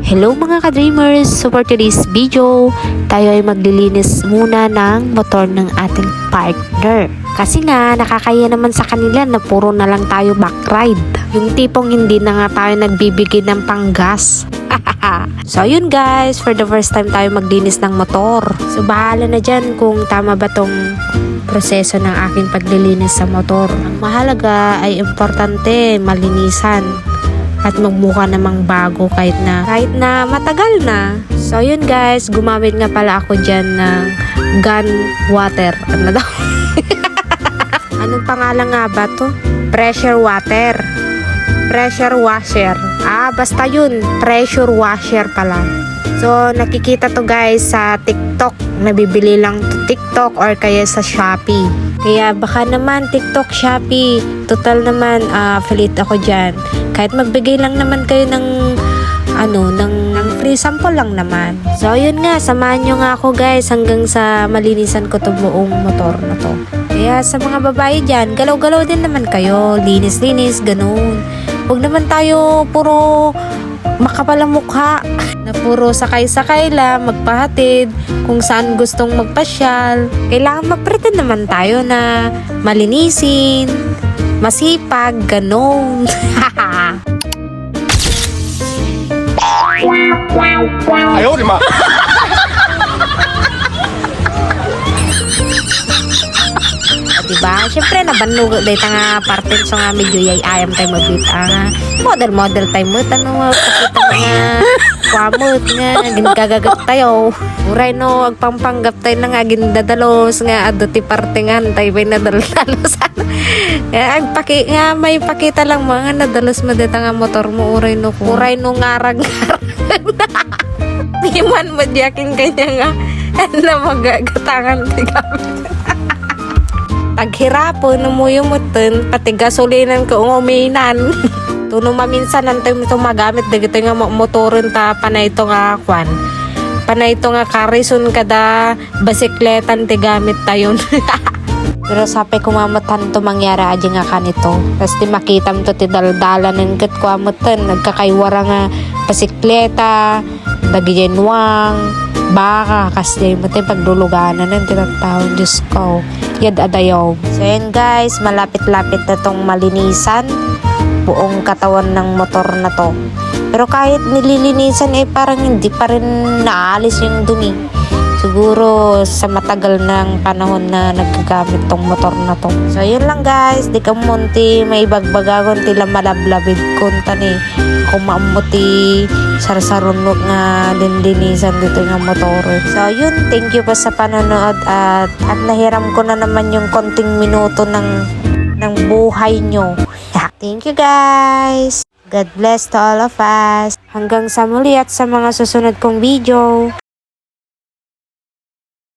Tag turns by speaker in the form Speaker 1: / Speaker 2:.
Speaker 1: Hello mga ka-dreamers! So for today's video, tayo ay maglilinis muna ng motor ng ating partner. Kasi nga, nakakaya naman sa kanila na puro na lang tayo backride. Yung tipong hindi na nga tayo nagbibigay ng panggas. So yun guys, for the first time tayo maglinis ng motor. So bahala na dyan kung tama ba tong proseso ng aking paglilinis sa motor. Ang mahalaga ay importante malinisan at magmukha namang bago kahit na matagal na. So yun guys, gumamit nga pala ako dyan ng gun water. Ano daw? Anong pangalan nga ba to? Pressure water. Pressure washer. Basta yun. Pressure washer pala. So nakikita to guys sa TikTok. Nabibili lang to TikTok or kaya sa Shopee. Kaya baka naman TikTok, Shopee, total naman affiliate ako dyan. Kahit magbigay lang naman kayo ng free sample lang naman. So yun nga, samahan nyo nga ako guys hanggang sa malinisan ko to buong motor na to. Kaya sa mga babae dyan, galaw-galaw din naman kayo. Linis-linis, ganun. Huwag naman tayo puro makapal ang mukha na puro sakay-sakay lang, magpahatid kung saan gustong magpasyal. Kailangan mag-pretend naman tayo na malinisin, masipag, ganun.
Speaker 2: Ayaw, di ma.
Speaker 1: Diba? Siyempre, nabanlugo dahil nga parte so nga medyo yay ayam tayo magbita model tayo mo tanong pakita mo nga kwamot nga ginagagat tayo uray no agpampanggap tayo na nga ginadalos nga aduti parte nga tayo may nadalalos nga may pakita lang mga nadalos mo dito nga motor mo uray no ngarag iman mo diyakin kanya nga na magagatangan tigamit taghirapon, umuyumutin, pati gasolinan ko uminan. Tuno maminsan nantay mo itong magamit, dagito nga motorin ta, panay ito nga kwan. Panay ito nga karison kada basikletan, tigamit tayon. Pero sabi ko mamatan to mangyari aja nga kanito. Tapos di makitam to ti daldala ng kat ko amutan, nagkakaywara nga basikleta, dagiyenwang, baka kasi mo tayo pagduluganan ng tinatawag Diyos ko yad adayaw. So yun guys, malapit-lapit na tong malinisan buong katawan ng motor na to. Pero kahit nililinisan parang hindi pa rin naalis yung dumi. Siguro sa matagal ng panahon na nagagamit tong motor na to. So yun lang guys, di ka munti may bagbagagon tila malablabid kunta ni kung maamuti sarsarunok nga dindinisan dito nga motor. So yun, thank you pa sa panonood at nahiram ko na naman yung konting minuto ng buhay nyo. Thank you guys. God bless to all of us. Hanggang sa muli at sa mga susunod kong video.